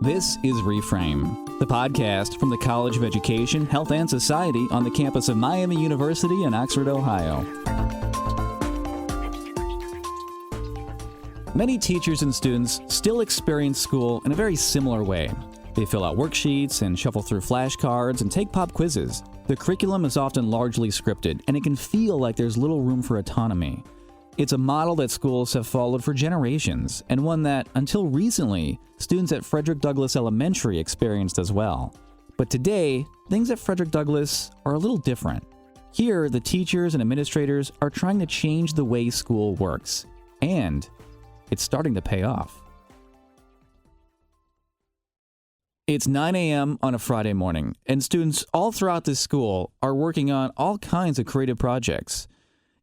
This is Reframe, the podcast from the College of Education, Health, and Society on the campus of Miami University in Oxford, Ohio. Many teachers and students still experience school in a very similar way. They fill out worksheets and shuffle through flashcards and take pop quizzes. The curriculum is often largely scripted, and it can feel like there's little room for autonomy. It's a model that schools have followed for generations, and one that, until recently, students at Frederick Douglass Elementary experienced as well. But today, things at Frederick Douglass are a little different. Here, the teachers and administrators are trying to change the way school works, and it's starting to pay off. It's 9 a.m. on a Friday morning, and students all throughout this school are working on all kinds of creative projects.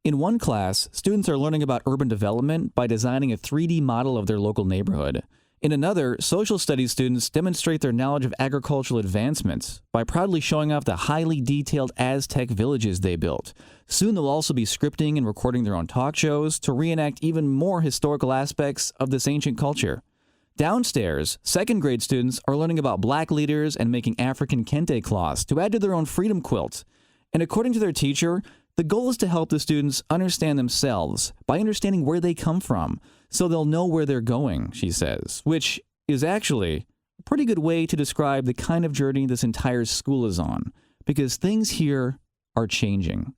In one class, students are learning about urban development by designing a 3D model of their local neighborhood. In another, social studies students demonstrate their knowledge of agricultural advancements by proudly showing off the highly detailed Aztec villages they built. Soon they'll also be scripting and recording their own talk shows to reenact even more historical aspects of this ancient culture. Downstairs, second grade students are learning about black leaders and making African Kente cloths to add to their own freedom quilt. And according to their teacher, the goal is to help the students understand themselves by understanding where they come from, so they'll know where they're going, she says, which is actually a pretty good way to describe the kind of journey this entire school is on, because things here are changing.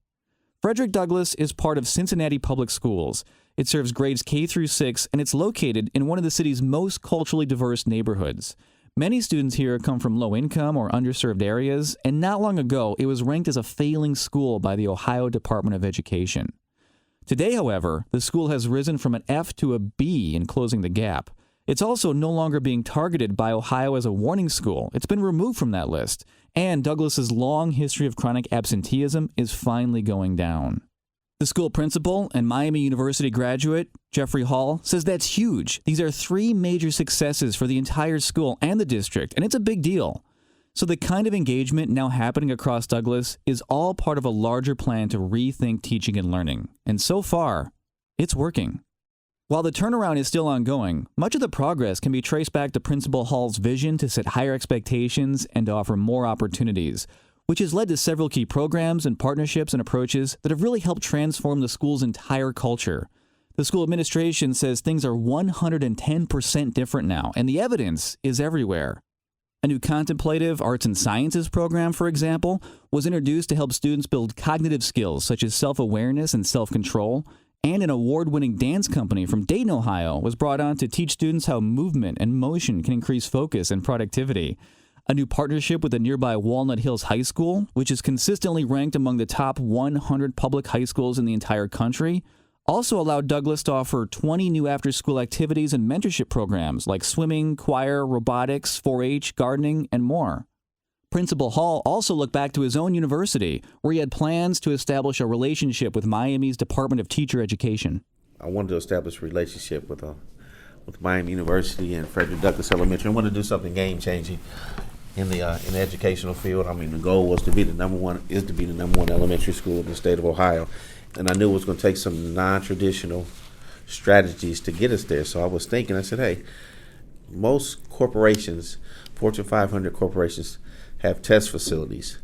Frederick Douglass is part of Cincinnati Public Schools. It serves grades K through 6, and it's located in one of the city's most culturally diverse neighborhoods. Many students here come from low-income or underserved areas, and not long ago, it was ranked as a failing school by the Ohio Department of Education. Today, however, the school has risen from an F to a B in closing the gap. It's also no longer being targeted by Ohio as a warning school. It's been removed from that list, and Douglass's long history of chronic absenteeism is finally going down. The school principal and Miami University graduate, Jeffrey Hall, says that's huge. These are 3 major successes for the entire school and the district, and it's a big deal. So the kind of engagement now happening across Douglass is all part of a larger plan to rethink teaching and learning. And so far, it's working. While the turnaround is still ongoing, much of the progress can be traced back to Principal Hall's vision to set higher expectations and to offer more opportunities, which has led to several key programs and partnerships and approaches that have really helped transform the school's entire culture. The school administration says things are 110% different now, and the evidence is everywhere. A new contemplative arts and sciences program, for example, was introduced to help students build cognitive skills such as self-awareness and self-control, and an award-winning dance company from Dayton, Ohio, was brought on to teach students how movement and motion can increase focus and productivity. A new partnership with the nearby Walnut Hills High School, which is consistently ranked among the top 100 public high schools in the entire country, also allowed Douglass to offer 20 new after-school activities and mentorship programs like swimming, choir, robotics, 4-H, gardening, and more. Principal Hall also looked back to his own university, where he had plans to establish a relationship with Miami's Department of Teacher Education. I wanted to establish a relationship with Miami University and Frederick Douglass Elementary. I wanted to do something game-changing in the educational field. I mean, the goal was to be the number one elementary school in the state of Ohio, and I knew it was going to take some non-traditional strategies to get us there. So I was thinking, I said, hey, most corporations, Fortune 500 corporations, have test facilities,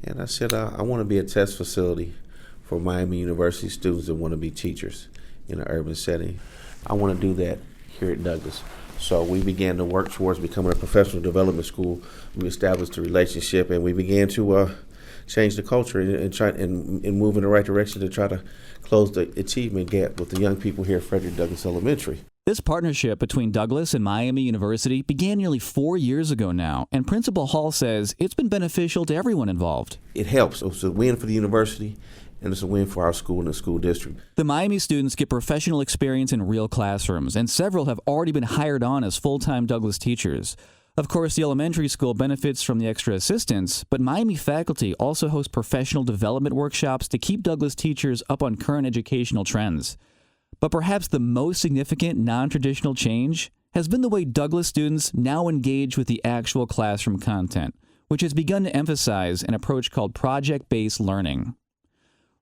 and I said, I want to be a test facility for Miami University students that want to be teachers in an urban setting. I want to do that here at Douglass. So we began to work towards becoming a professional development school. We established a relationship, and we began to change the culture and move in the right direction to try to close the achievement gap with the young people here at Frederick Douglass Elementary. This partnership between Douglass and Miami University began nearly 4 years ago now, and Principal Hall says it's been beneficial to everyone involved. It helps. It's a win for the university, and it's a win for our school and the school district. The Miami students get professional experience in real classrooms, and several have already been hired on as full-time Douglass teachers. Of course, the elementary school benefits from the extra assistance, but Miami faculty also host professional development workshops to keep Douglass teachers up on current educational trends. But perhaps the most significant non-traditional change has been the way Douglass students now engage with the actual classroom content, which has begun to emphasize an approach called project-based learning.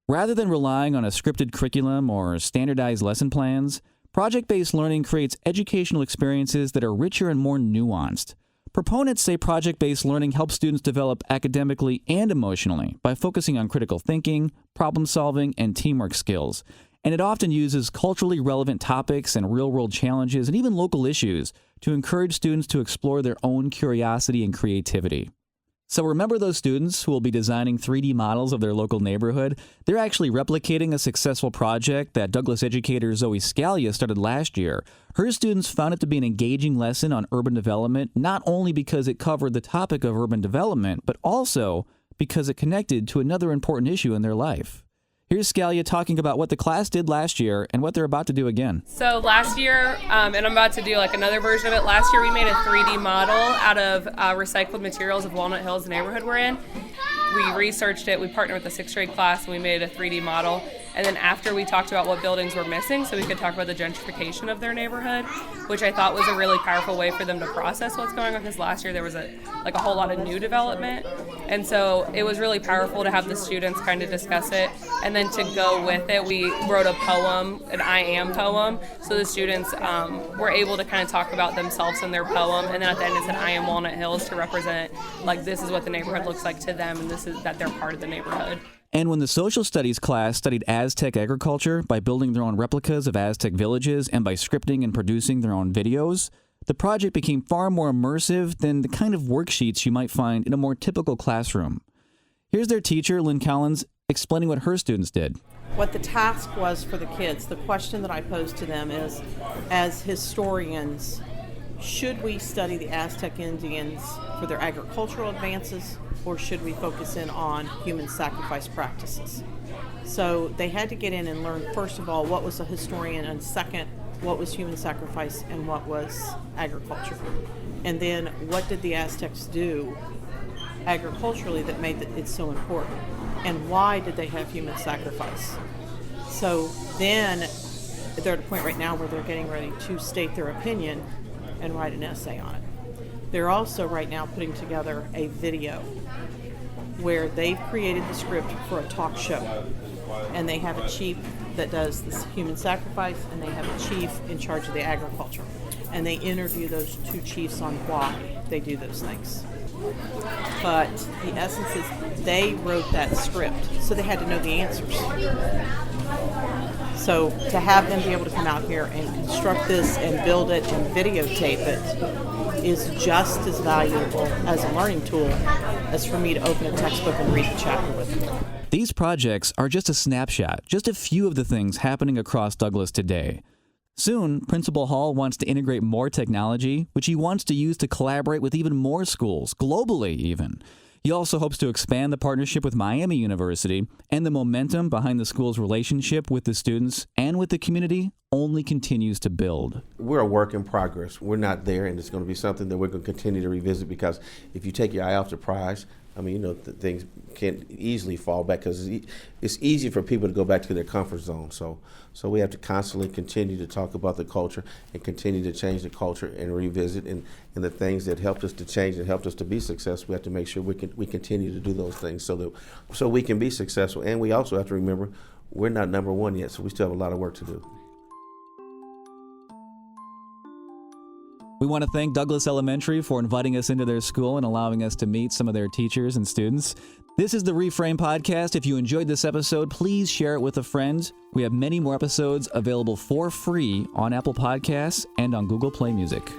Rather than relying on a scripted curriculum or standardized lesson plans, project-based learning creates educational experiences that are richer and more nuanced. Proponents say project-based learning helps students develop academically and emotionally by focusing on critical thinking, problem-solving, and teamwork skills. And it often uses culturally relevant topics and real-world challenges and even local issues to encourage students to explore their own curiosity and creativity. So remember those students who will be designing 3D models of their local neighborhood? They're actually replicating a successful project that Douglass educator Zoe Scalia started last year. Her students found it to be an engaging lesson on urban development, not only because it covered the topic of urban development, but also because it connected to another important issue in their life. Here's Scalia talking about what the class did last year and what they're about to do again. So last year, and I'm about to do like another version of it, last year we made a 3D model out of recycled materials of Walnut Hills, the neighborhood we're in. We researched it, we partnered with the 6th grade class, and we made a 3D model. And then after we talked about what buildings were missing, so we could talk about the gentrification of their neighborhood, which I thought was a really powerful way for them to process what's going on, because last year there was a whole lot of new development. And so it was really powerful to have the students kind of discuss it. And then to go with it, we wrote a poem, an I am poem. So the students were able to kind of talk about themselves in their poem. And then at the end it said, I am Walnut Hills, to represent, like, this is what the neighborhood looks like to them, and this is that they're part of the neighborhood. And when the social studies class studied Aztec agriculture by building their own replicas of Aztec villages and by scripting and producing their own videos, the project became far more immersive than the kind of worksheets you might find in a more typical classroom. Here's their teacher, Lynn Collins, explaining what her students did. What the task was for the kids, the question that I posed to them is, as historians, should we study the Aztec Indians for their agricultural advances, or should we focus in on human sacrifice practices? So they had to get in and learn, first of all, what was a historian, and second, what was human sacrifice and what was agriculture. And then what did the Aztecs do agriculturally that made it so important? And why did they have human sacrifice? So then they're at a point right now where they're getting ready to state their opinion and write an essay on it. They're also right now putting together a video where they've created the script for a talk show. And they have a chief that does this human sacrifice, and they have a chief in charge of the agriculture. And they interview those two chiefs on why they do those things. But the essence is they wrote that script, so they had to know the answers. So to have them be able to come out here and construct this and build it and videotape it is just as valuable as a learning tool as for me to open a textbook and read the chapter with them. These projects are just a snapshot, just a few of the things happening across Douglass today. Soon, Principal Hall wants to integrate more technology, which he wants to use to collaborate with even more schools, globally even. He also hopes to expand the partnership with Miami University, and the momentum behind the school's relationship with the students and with the community only continues to build. We're a work in progress. We're not there, and it's going to be something that we're going to continue to revisit, because if you take your eye off the prize, I mean, things can easily fall back, because it's easy for people to go back to their comfort zone. So we have to constantly continue to talk about the culture and continue to change the culture and revisit, and the things that helped us to change and helped us to be successful. We have to make sure we continue to do those things so we can be successful. And we also have to remember we're not number one yet, so we still have a lot of work to do. We want to thank Douglass Elementary for inviting us into their school and allowing us to meet some of their teachers and students. This is the Reframe Podcast. If you enjoyed this episode, please share it with a friend. We have many more episodes available for free on Apple Podcasts and on Google Play Music.